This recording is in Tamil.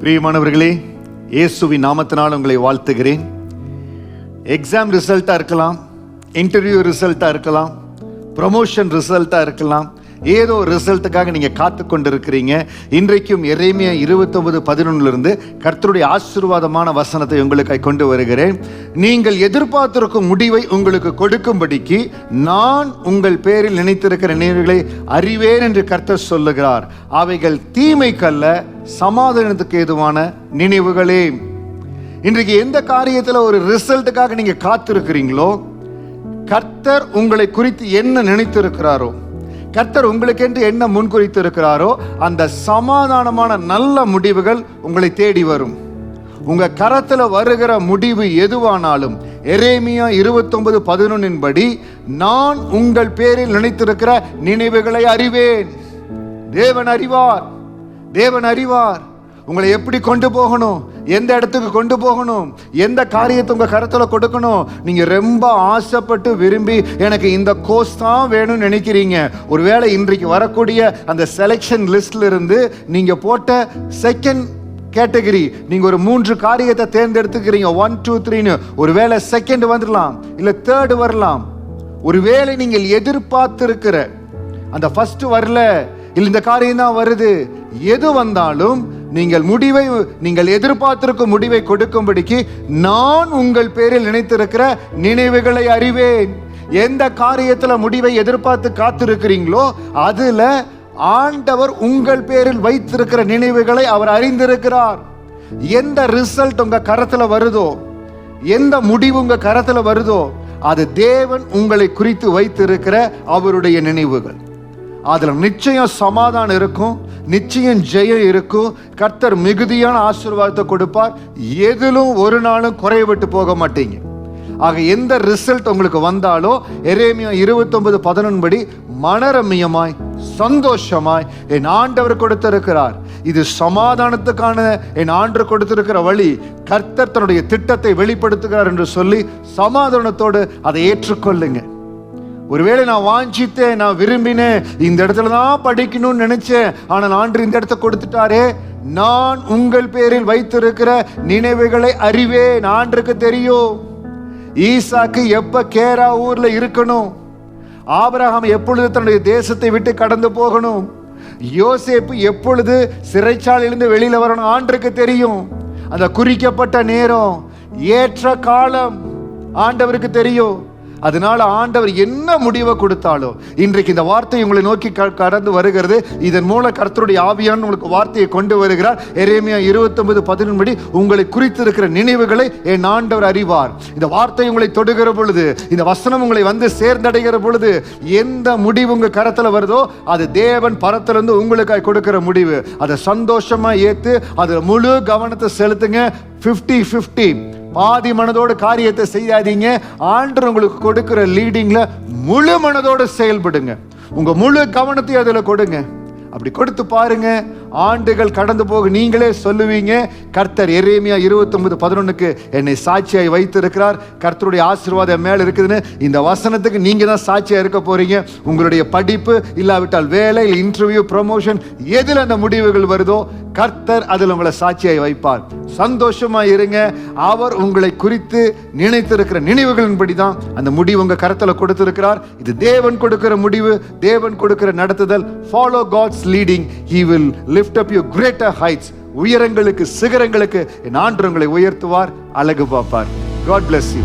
பிரியமானவர்களே, இயேசுவின் நாமத்தினால் உங்களை வாழ்த்துகிறேன். எக்ஸாம் ரிசல்ட்டாக இருக்கலாம், இன்டர்வியூ ரிசல்ட்டாக இருக்கலாம், ப்ரமோஷன் ரிசல்ட்டாக இருக்கலாம், ஏதோ ரிசல்ட்டுக்காக நீங்கள் காத்து கொண்டு இருக்கிறீங்க. இன்றைக்கும் எரேமியா 29:11 கர்த்தருடைய ஆசீர்வாதமான வசனத்தை உங்களுக்கு கொண்டு வருகிறேன். நீங்கள் எதிர்பார்த்திருக்கும் முடிவை உங்களுக்கு கொடுக்கும்படிக்கு நான் உங்கள் பேரில் நினைத்திருக்கிற நினைவுகளை அறிவேன் என்று கர்த்தர் சொல்லுகிறார். அவைகள் தீமைக்கல்ல, சமாதானத்துக்கு ஏதுவான நினைவுகளே. இன்றைக்கு எந்த காரியத்தில் ஒரு ரிசல்ட்டுக்காக நீங்க காத்திருக்கிறீங்களோ, கர்த்தர் உங்களை குறித்து என்ன நினைத்திருக்கிறாரோ, கர்த்தர் உங்களுக்கு என்று என்ன முன்குறித்து இருக்கிறாரோ, அந்த சமாதானமான நல்ல முடிவுகள் உங்களை தேடி வரும். உங்க கரத்துல வருகிற முடிவு எதுவானாலும் எரேமியா 29:11 படி நான் உங்கள் பேரில் நினைத்திருக்கிற நினைவுகளை அறிவேன். தேவன் அறிவார், தேவன் அறிவார். உங்களை எப்படி கொண்டு போகணும், எந்த இடத்துக்கு கொண்டு போகணும், எந்த காரியத்தை உங்க கருத்துல கொடுக்கணும். நீங்க ரொம்ப ஆசைப்பட்டு விரும்பி எனக்கு இந்த கோர்ஸ் தான் வேணும்னு நினைக்கிறீங்க. ஒருவேளை இன்றைக்கு வரக்கூடிய அந்த செலெக்ஷன் லிஸ்ட்ல இருந்து நீங்க போட்ட செகண்ட் கேட்டகரி, நீங்க ஒரு 3 காரியத்தை தேர்ந்தெடுத்துக்கிறீங்க, 1 2 3ன்னு. ஒருவேளை செகண்ட் வந்துடலாம், இல்ல தேர்ட் வரலாம். ஒருவேளை நீங்கள் எதிர்பார்த்திருக்கிற அந்த ஃபர்ஸ்ட் வரல, இல்ல இந்த காரியம் தான் வருது, எது வந்தாலும் நீங்கள் எதிர்பார்த்திருக்கும் முடிவை கொடுக்கும்படிக்கு நான் உங்கள் பேரில் நினைத்திருக்கிற நினைவுகளை அறிவேன். எந்த காரியத்துல முடிவை எதிர்பார்த்து காத்திருக்கிறீங்களோ அதுல ஆண்டவர் உங்கள் பேரில் வைத்திருக்கிற நினைவுகளை அவர் அறிந்திருக்கிறார். எந்த ரிசல்ட் உங்க கரத்துல வருதோ, எந்த முடிவு உங்க கரத்துல வருதோ, அது தேவன் உங்களை குறித்து வைத்திருக்கிற அவருடைய நினைவுகள். அதுல நிச்சயம் சமாதானம் இருக்கும், நிச்சயம் ஜெயம் இருக்கும். கர்த்தர் மிகுதியான ஆசீர்வாதத்தை கொடுப்பார். எதிலும் ஒரு நாளும் குறைவிட்டு போக மாட்டீங்க. ஆக எந்த ரிசல்ட் உங்களுக்கு வந்தாலோ எரேமியா 29:11 படி மனரம்யமாய் சந்தோஷமாய் என் ஆண்டவர் கொடுத்திருக்கிறார். இது சமாதானத்துக்கான என் ஆண்டவர் கொடுத்திருக்கிற வழி. கர்த்தர் தன்னுடைய திட்டத்தை வெளிப்படுத்துகிறார் என்று சொல்லி சமாதானத்தோடு அதை ஏற்றுக்கொள்ளுங்க. ஒருவேளை நான் வாஞ்சித்தேன், நான் விரும்பினேன், இந்த இடத்துல தான் படிக்கணும்னு நினைச்சேன், ஆனால் ஆண்டவர் இந்த இடத்தை கொடுத்துட்டாரே. நான் உங்கள் பேரில் வைத்திருக்கிற நினைவுகளை அறிவேன். ஆண்டருக்கு தெரியும் ஈசாக்கு எப்ப கேரா ஊர்ல இருக்கணும், ஆபிரகாம் எப்பொழுது தன்னுடைய தேசத்தை விட்டு கடந்து போகணும், யோசேப்பு எப்பொழுது சிறைச்சாலையிலிருந்து வெளியில வரணும், ஆண்டருக்கு தெரியும். அந்த குறிக்கப்பட்ட நேரம், ஏற்ற காலம் ஆண்டவருக்கு தெரியும். அதனால ஆண்டவர் என்ன முடிவை கொடுத்தாலும், இன்றைக்கு இந்த வார்த்தை உங்களை நோக்கி கடந்து வருகிறது. இதன் மூலம் கர்த்தருடைய ஆவியானவர் உங்களுக்கு வார்த்தையை கொண்டு வருகிறார். எரேமியா 29:11 படி உங்களை குறித்திருக்கிற நினைவுகளை என் ஆண்டவர் அறிவார். இந்த வார்த்தை உங்களை தொடுகிற பொழுது, இந்த வசனம் உங்களை வந்து சேர்ந்தடைகிற பொழுது, எந்த முடிவு உங்க கரத்துல வருதோ அது தேவன் பரத்திலிருந்து உங்களுக்கு கொடுக்கிற முடிவு. அதை சந்தோஷமா ஏத்து அதுல முழு கவனத்தை செலுத்துங்க. 50-50, பாதி மனதோடு காரியத்தை செய்யாதீங்க. ஆண்டவர் உங்களுக்கு கொடுக்கிற லீடிங்ல முழு மனதோடு செயல்படுங்க. உங்க முழு கவனத்தை அதுல கொடுங்க. அப்படி கொடுத்து பாருங்க, ஆண்டுகள் கடந்து போக நீங்களே சொல்லுவீங்க, கர்த்தர் எரேமியா 29:11 என்னை சாட்சியாய் வைத்திருக்கிறார். கர்த்தருடைய ஆசீர்வாதம் மேல இருக்குதுன்னு இந்த வசனத்துக்கு நீங்க தான் சாட்சியா இருக்க போறீங்க. உங்களுடைய படிப்பு இல்லாவிட்டால் வேலை, இன்டர்வியூ, ப்ரமோஷன், எதுல அந்த முடிவுகள் வருதோ கர்த்தர் அதில் உங்களை சாட்சியாய் வைப்பார். சந்தோஷமா இருங்க. அவர் உங்களை குறித்து நினைத்திருக்கிற நினைவுகளின்படி தான் அந்த முடிவு உங்க கரத்துல கொடுத்திருக்கிறார். இது தேவன் கொடுக்கிற முடிவு, தேவன் கொடுக்கிற நடத்துதல். Follow God's leading. He will lift up you greater heights. உயரங்களுக்கு, சிகரங்களுக்கு என் ஆண்டவர் உங்களை உயர்த்துவார், அழகு பார்ப்பார். God bless you.